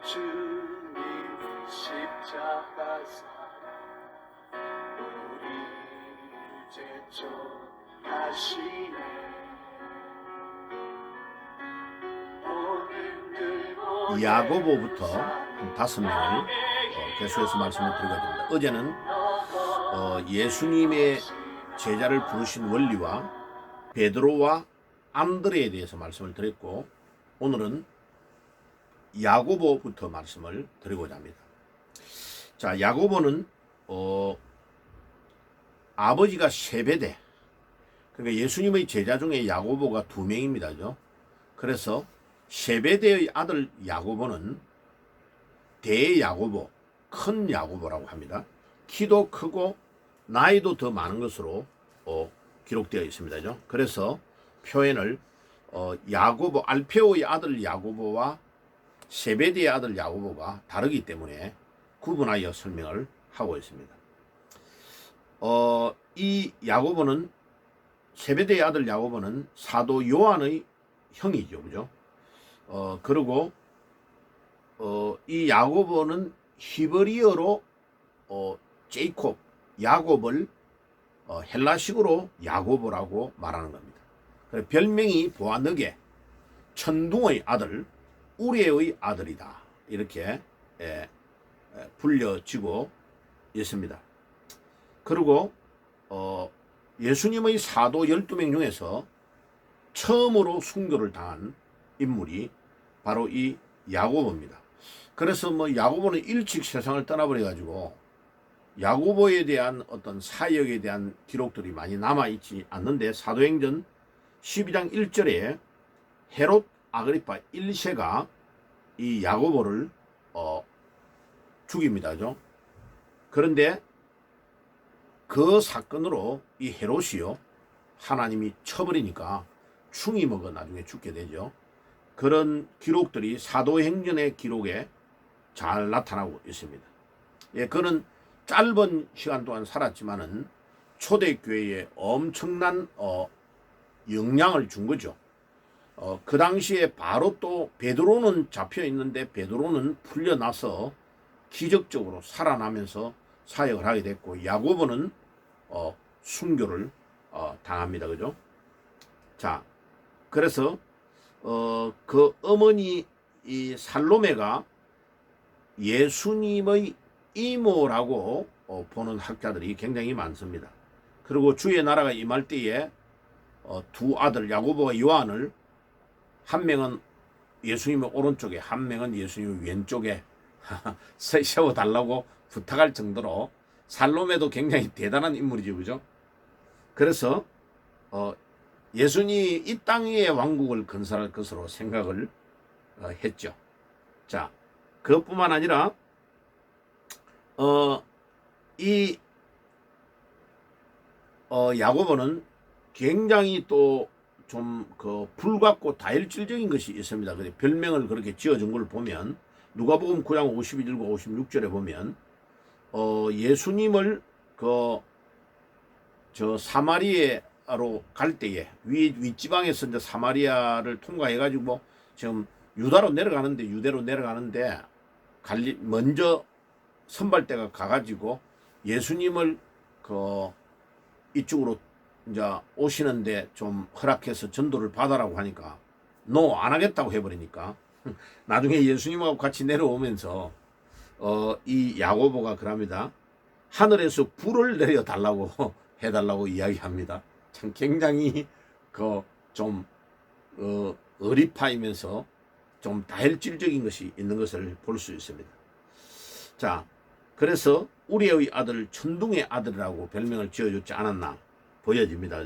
주님이 십자가사 우리를 제쳐하시네. 야고보부터 한 5명을 계속해서 말씀을 드리게 됩니다. 어제는 예수님의 제자를 부르신 원리와 베드로와 안드레에 대해서 말씀을 드렸고, 오늘은 야고보부터 말씀을 드리고자 합니다. 자, 야고보는 아버지가 세베대, 그러니까 예수님의 제자 중에 야고보가 2명입니다. 그래서 세베대의 아들 야고보는 대야고보, 큰 야고보라고 합니다. 키도 크고 나이도 더 많은 것으로 기록되어 있습니다. 그래서 표현을 야고보, 알페오의 아들 야고보와 세베대의 아들 야고보가 다르기 때문에 구분하여 설명을 하고 있습니다. 이 야고보는, 세베대의 아들 야고보는 사도 요한의 형이죠, 그죠? 그리고 이 야고보는 히브리어로 제이콥, 야곱을 헬라식으로 야고보라고 말하는 겁니다. 별명이 보아너게, 천둥의 아들, 우레의 아들이다, 이렇게 불려지고 있습니다. 그리고 예수님의 사도 12명 중에서 처음으로 순교를 당한 인물이 바로 이 야고보입니다. 그래서 야고보는 일찍 세상을 떠나버려 가지고 야고보에 대한 어떤 사역에 대한 기록들이 많이 남아있지 않는데, 사도행전 12장 1절에 헤롯 아그리파 1세가 이 야고보를 죽입니다. 그런데 그 사건으로 이 헤롯이요, 하나님이 쳐버리니까 충이 먹어 나중에 죽게 되죠. 그런 기록들이 사도행전의 기록에 잘 나타나고 있습니다. 그는 짧은 시간 동안 살았지만은 초대교회에 엄청난 영향을 준 거죠. 그 당시에 바로 또 베드로는 잡혀 있는데 베드로는 풀려나서 기적적으로 살아나면서 사역을 하게 됐고, 야고보는 순교를 당합니다. 그죠? 자, 그래서 그 어머니 이 살로메가 예수님의 이모라고 보는 학자들이 굉장히 많습니다. 그리고 주의 나라가 임할 때에 2 아들 야고보와 요한을, 한 명은 예수님의 오른쪽에, 한 명은 예수님의 왼쪽에 세워달라고 부탁할 정도로 살로메도 굉장히 대단한 인물이죠, 그죠? 그래서 예수님이 이 땅 위에 왕국을 건설할 것으로 생각을 했죠. 자, 그것뿐만 아니라 이 야고보는 굉장히 또 좀 불같고 다혈질적인 것이 있습니다. 별명을 그렇게 지어준 걸 보면 누가복음 9장 52절과 56절에 보면 예수님을 사마리아로 갈 때에 윗지방에서 이제 사마리아를 통과해 가지고 지금 유대로 내려가는데 먼저 선발대가 가가지고 예수님을 이쪽으로 이제 오시는데 좀 허락해서 전도를 받아라고 하니까 안 하겠다고 해버리니까 나중에 예수님하고 같이 내려오면서 이 야고보가 그럽니다. 하늘에서 불을 내려달라고 해달라고 이야기합니다. 참 굉장히 좀 어리파이면서 좀 다혈질적인 것이 있는 것을 볼 수 있습니다. 자, 그래서 우리의 아들, 천둥의 아들이라고 별명을 지어줬지 않았나 보여집니다.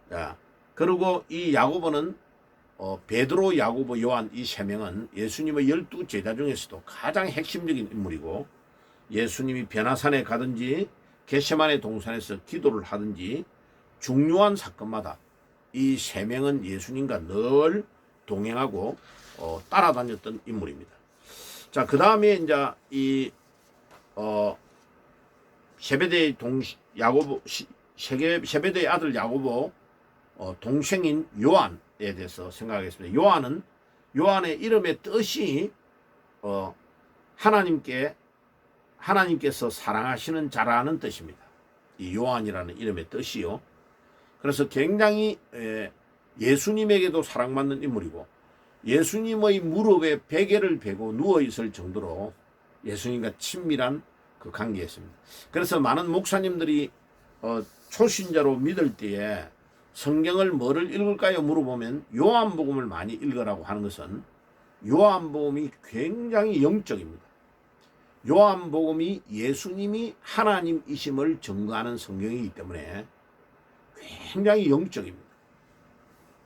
자, 그리고 이 야고보는 베드로, 야고보, 요한 이 3명은 예수님의 12 제자 중에서도 가장 핵심적인 인물이고, 예수님이 변화산에 가든지 겟세마네 동산에서 기도를 하든지 중요한 사건마다 이 3명은 예수님과 늘 동행하고 따라다녔던 인물입니다. 자, 그 다음에 이제 이 세베대의 아들 야고보 동생인 요한에 대해서 생각하겠습니다. 요한의 이름의 뜻이 하나님께서 사랑하시는 자라는 뜻입니다. 이 요한이라는 이름의 뜻이요. 그래서 굉장히 예수님에게도 사랑받는 인물이고 예수님의 무릎에 베개를 베고 누워 있을 정도로 예수님과 친밀한 그 관계였습니다. 그래서 많은 목사님들이 초신자로 믿을 때에 성경을 뭐를 읽을까요? 물어보면 요한복음을 많이 읽으라고 하는 것은 요한복음이 굉장히 영적입니다. 요한복음이 예수님이 하나님이심을 증거하는 성경이기 때문에 굉장히 영적입니다.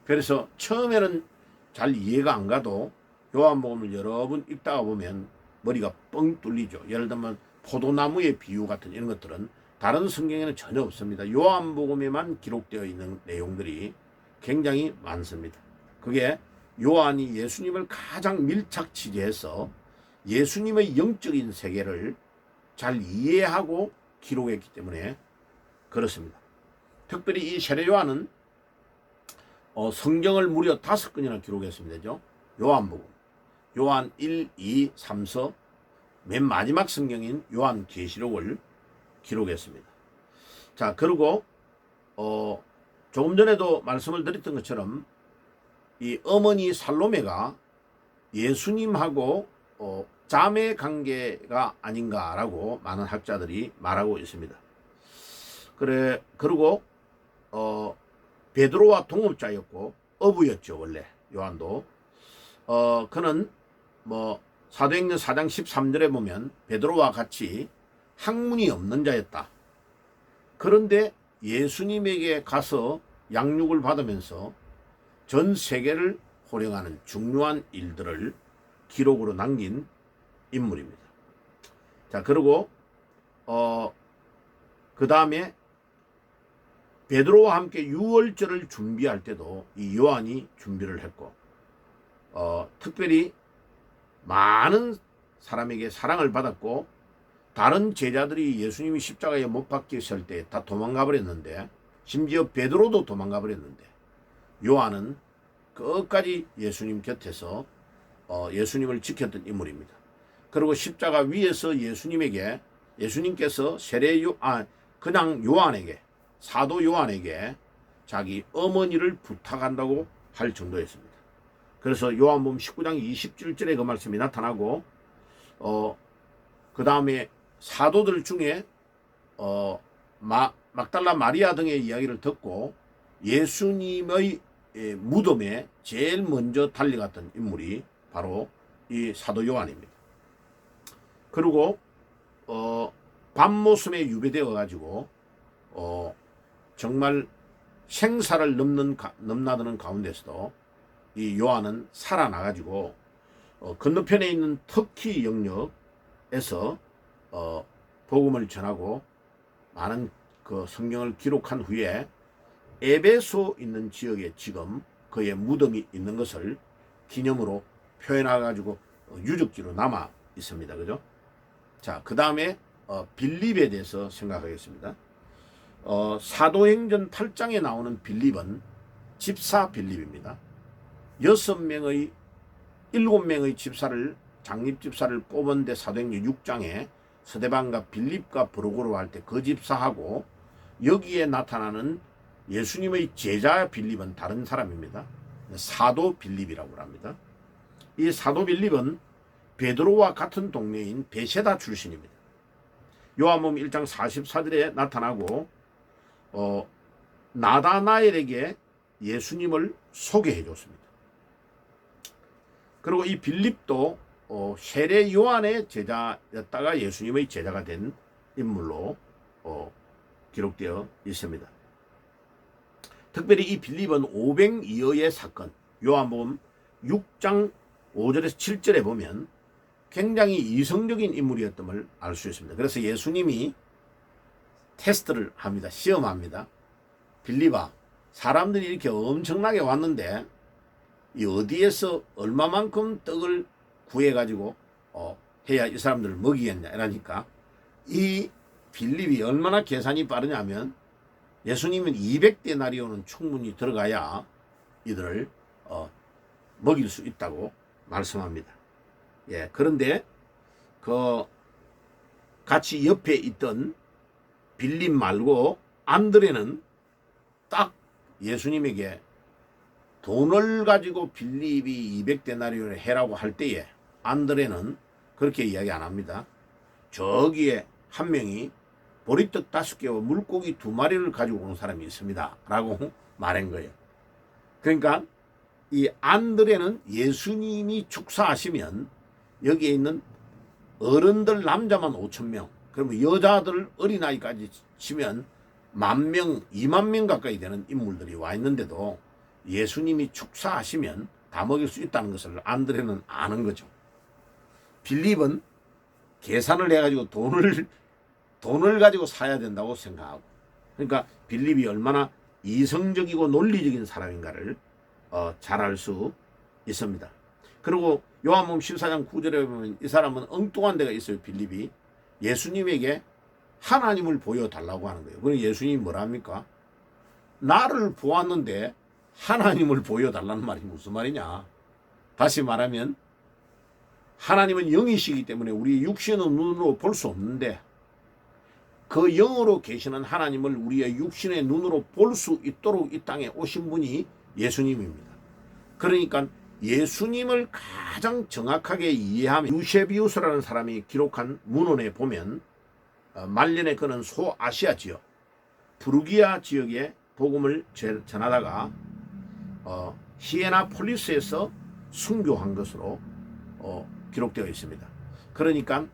그래서 처음에는 잘 이해가 안 가도 요한복음을 여러 번 읽다가 보면 머리가 뻥 뚫리죠. 예를 들면 포도나무의 비유 같은 이런 것들은 다른 성경에는 전혀 없습니다. 요한복음에만 기록되어 있는 내용들이 굉장히 많습니다. 그게 요한이 예수님을 가장 밀착 취재해서 예수님의 영적인 세계를 잘 이해하고 기록했기 때문에 그렇습니다. 특별히 이 세례 요한은 성경을 무려 5권이나 기록했습니다. 요한복음, 요한 1, 2, 3서, 맨 마지막 성경인 요한 계시록을 기록했습니다. 자, 그리고 조금 전에도 말씀을 드렸던 것처럼 이 어머니 살로메가 예수님하고 자매 관계가 아닌가라고 많은 학자들이 말하고 있습니다. 그리고 베드로와 동업자였고 어부였죠. 원래 요한도 그는 사도행전 4장 13절에 보면 베드로와 같이 학문이 없는 자였다. 그런데 예수님에게 가서 양육을 받으면서 전 세계를 호령하는 중요한 일들을 기록으로 남긴 인물입니다. 자, 그리고 그 다음에 베드로와 함께 유월절을 준비할 때도 이 요한이 준비를 했고 특별히 많은 사람에게 사랑을 받았고 다른 제자들이 예수님이 십자가에 못 박혔을 때 다 도망가 버렸는데 심지어 베드로도 도망가 버렸는데 요한은 끝까지 예수님 곁에서 예수님을 지켰던 인물입니다. 그리고 십자가 위에서 예수님께서 그냥 요한에게 사도 요한에게 자기 어머니를 부탁한다고 할 정도였습니다. 그래서 요한복음 19장 27절에 그 말씀이 나타나고 그 다음에 사도들 중에 막달라 마리아 등의 이야기를 듣고 예수님의 무덤에 제일 먼저 달려갔던 인물이 바로 이 사도 요한입니다. 그리고 밤모섬에 유배되어 가지고 정말 생사를 넘나드는 가운데서도 이 요한은 살아나가지고 건너편에 있는 터키 영역에서 복음을 전하고 많은 그 성경을 기록한 후에 에베소 있는 지역에 지금 그의 무덤이 있는 것을 기념으로 표현해가지고 유적지로 남아 있습니다. 그죠? 자, 그 다음에 빌립에 대해서 생각하겠습니다. 사도행전 8장에 나오는 빌립은 집사 빌립입니다. 7명의 집사를 장립집사를 뽑은데 사도행전 6장에 스데반과 빌립과 브로고로 할 때 그 집사하고 여기에 나타나는 예수님의 제자 빌립은 다른 사람입니다. 사도 빌립이라고 합니다. 이 사도 빌립은 베드로와 같은 동네인 베세다 출신입니다. 요한복음 1장 44절에 나타나고 나다나엘에게 예수님을 소개해 줬습니다. 그리고 이 빌립도 세례 요한의 제자였다가 예수님의 제자가 된 인물로 기록되어 있습니다. 특별히 이 빌립은 500이어의 사건, 요한복음 6장 5절에서 7절에 보면 굉장히 이성적인 인물이었음을 알 수 있습니다. 그래서 예수님이 테스트를 합니다. 시험합니다. 빌립아, 사람들이 이렇게 엄청나게 왔는데 이 어디에서 얼마만큼 떡을 구해가지고 해야 이 사람들을 먹이겠냐 이러니까 이 빌립이 얼마나 계산이 빠르냐면 예수님은 200데나리온은 충분히 들어가야 이들을 먹일 수 있다고 말씀합니다. 예, 그런데 그 같이 옆에 있던 빌립 말고 안드레는 딱 예수님에게 돈을 가지고 빌립이 200데나리온을 해라고 할 때에 안드레는 그렇게 이야기 안 합니다. 저기에 한 명이 보리떡 5개와 물고기 2마리를 가지고 온 사람이 있습니다 라고 말한 거예요. 그러니까 이 안드레는 예수님이 축사하시면 여기에 있는 어른들 남자만 5,000명, 그러면 여자들 어린아이까지 치면 10,000명, 20,000명 가까이 되는 인물들이 와 있는데도 예수님이 축사하시면 다 먹일 수 있다는 것을 안드레는 아는 거죠. 빌립은 계산을 해가지고 돈을 가지고 사야 된다고 생각하고, 그러니까 빌립이 얼마나 이성적이고 논리적인 사람인가를 잘 알 수 있습니다. 그리고 요한복음 14장 9절에 보면 이 사람은 엉뚱한 데가 있어요. 빌립이 예수님에게 하나님을 보여달라고 하는 거예요. 그럼 예수님이 뭐라 합니까? 나를 보았는데 하나님을 보여달라는 말이 무슨 말이냐. 다시 말하면 하나님은 영이시기 때문에 우리 육신의 눈으로 볼 수 없는데 그 영으로 계시는 하나님을 우리의 육신의 눈으로 볼 수 있도록 이 땅에 오신 분이 예수님입니다. 그러니까 예수님을 가장 정확하게 이해하면 유세비우스라는 사람이 기록한 문헌에 보면 말년에 그는 소아시아 지역 프루기아 지역에 복음을 전하다가 히에나폴리스에서 순교한 것으로 기록되어 있습니다. 그러니까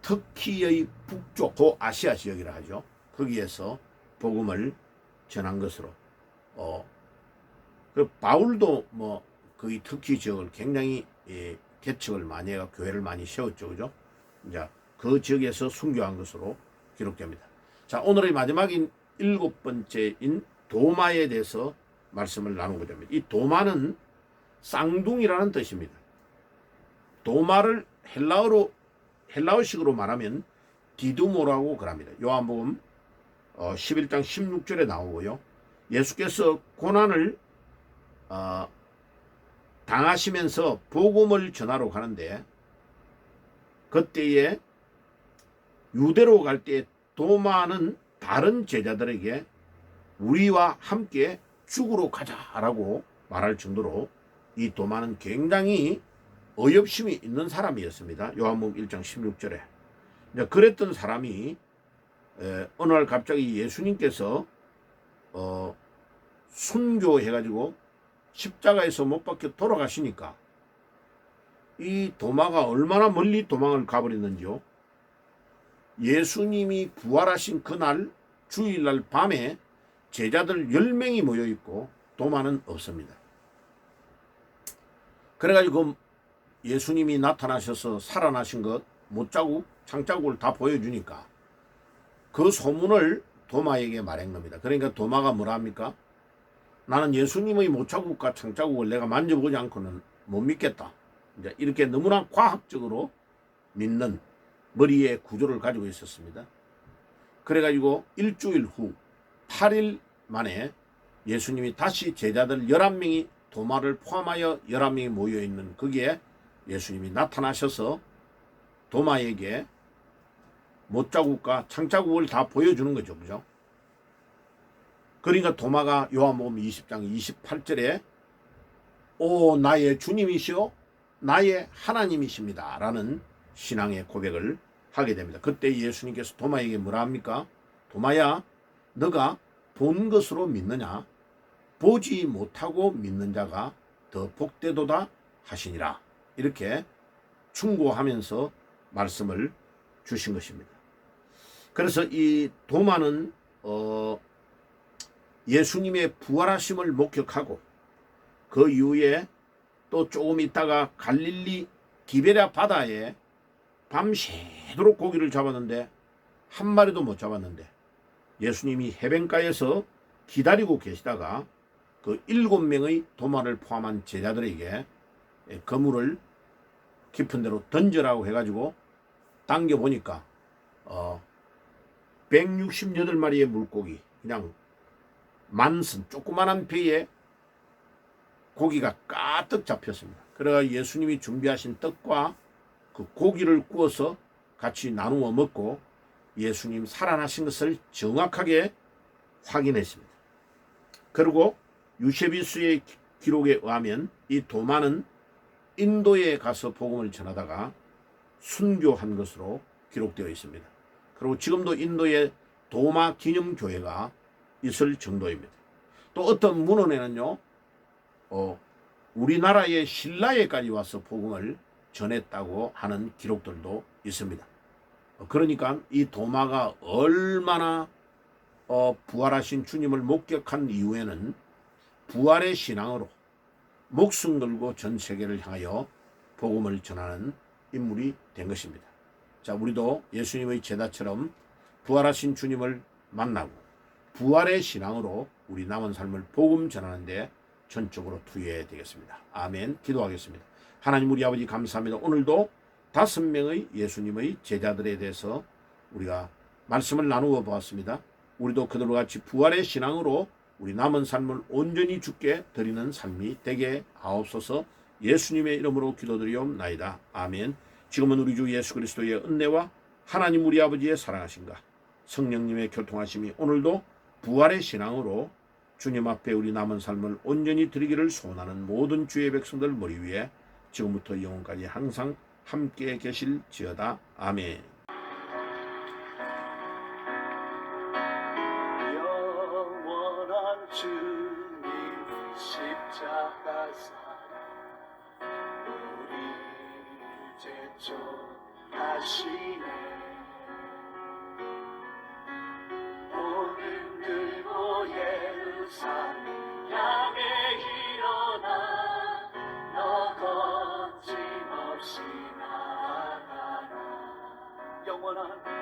터키의 북쪽 소아시아 지역이라 하죠. 거기에서 복음을 전한 것으로 그 바울도 뭐 거기 터키 지역을 굉장히 개척을 많이 해가 교회를 많이 세웠죠. 그죠? 이제 그 지역에서 순교한 것으로 기록됩니다. 자, 오늘의 마지막인 7번째인 도마에 대해서 말씀을 나누게 됩니다. 이 도마는 쌍둥이라는 뜻입니다. 도마를 헬라어식으로 말하면 디두모라고 그럽니다. 요한복음 11장 16절에 나오고요. 예수께서 고난을 당하시면서 복음을 전하러 가는데 그때에 유대로 갈 때 도마는 다른 제자들에게 우리와 함께 죽으러 가자라고 말할 정도로 이 도마는 굉장히 어엽심이 있는 사람이었습니다. 요한복음 1장 16절에. 그랬던 사람이 어느 날 갑자기 예수님께서 순교해가지고 십자가에서 못 박혀 돌아가시니까 이 도마가 얼마나 멀리 도망을 가버렸는지요. 예수님이 부활하신 그날 주일날 밤에 제자들 10명이 모여있고 도마는 없습니다. 그래가지고 예수님이 나타나셔서 살아나신 것 못자국 창자국을 다 보여주니까 그 소문을 도마에게 말한 겁니다. 그러니까 도마가 뭐라 합니까? 나는 예수님의 못자국과 창자국을 내가 만져보지 않고는 못 믿겠다. 이제 이렇게 너무나 과학적으로 믿는 머리의 구조를 가지고 있었습니다. 그래가지고 일주일 후 8일 만에 예수님이 다시 제자들 11명이 도마를 포함하여 11명이 모여있는 거기에 예수님이 나타나셔서 도마에게 못자국과 창자국을 다 보여주는 거죠. 그죠? 그러니까 도마가 요한복음 20장 28절에 오 나의 주님이시오 나의 하나님이십니다 라는 신앙의 고백을 하게 됩니다. 그때 예수님께서 도마에게 뭐라 합니까? 도마야 너가 본 것으로 믿느냐? 보지 못하고 믿는 자가 더 복되도다 하시니라. 이렇게 충고하면서 말씀을 주신 것입니다. 그래서 이 도마는 예수님의 부활하심을 목격하고 그 이후에 또 조금 있다가 갈릴리 디베랴 바다에 밤새도록 고기를 잡았는데 한 마리도 못 잡았는데 예수님이 해변가에서 기다리고 계시다가 그 7명의 도마를 포함한 제자들에게 그물을 깊은 데로 던져라고 해가지고 당겨보니까 168마리의 물고기 그냥 만선 조그만한 배에 고기가 가득 잡혔습니다. 그래가 예수님이 준비하신 떡과 그 고기를 구워서 같이 나누어 먹고 예수님 살아나신 것을 정확하게 확인했습니다. 그리고 유세비스의 기록에 의하면 이 도마는 인도에 가서 복음을 전하다가 순교한 것으로 기록되어 있습니다. 그리고 지금도 인도에 도마 기념교회가 있을 정도입니다. 또 어떤 문헌에는요, 우리나라의 신라에까지 와서 복음을 전했다고 하는 기록들도 있습니다. 그러니까 이 도마가 얼마나 부활하신 주님을 목격한 이후에는 부활의 신앙으로 목숨 걸고 전 세계를 향하여 복음을 전하는 인물이 된 것입니다. 자, 우리도 예수님의 제자처럼 부활하신 주님을 만나고 부활의 신앙으로 우리 남은 삶을 복음 전하는 데 전적으로 투여해야 되겠습니다. 아멘. 기도하겠습니다. 하나님 우리 아버지 감사합니다. 오늘도 5명의 예수님의 제자들에 대해서 우리가 말씀을 나누어 보았습니다. 우리도 그들과 같이 부활의 신앙으로 우리 남은 삶을 온전히 주께 드리는 삶이 되게 하옵소서. 예수님의 이름으로 기도드리옵나이다. 아멘. 지금은 우리 주 예수 그리스도의 은혜와 하나님 우리 아버지의 사랑하심과 성령님의 교통하심이 오늘도 부활의 신앙으로 주님 앞에 우리 남은 삶을 온전히 드리기를 소원하는 모든 주의 백성들 머리 위에 지금부터 영원까지 항상 함께 계실지어다. 아멘. 영원한 주님 십자가 사랑 우리 제초하시네. 오늘 들고 예루살렘 향해 일어나 너 거침없이 나아가라. 영원한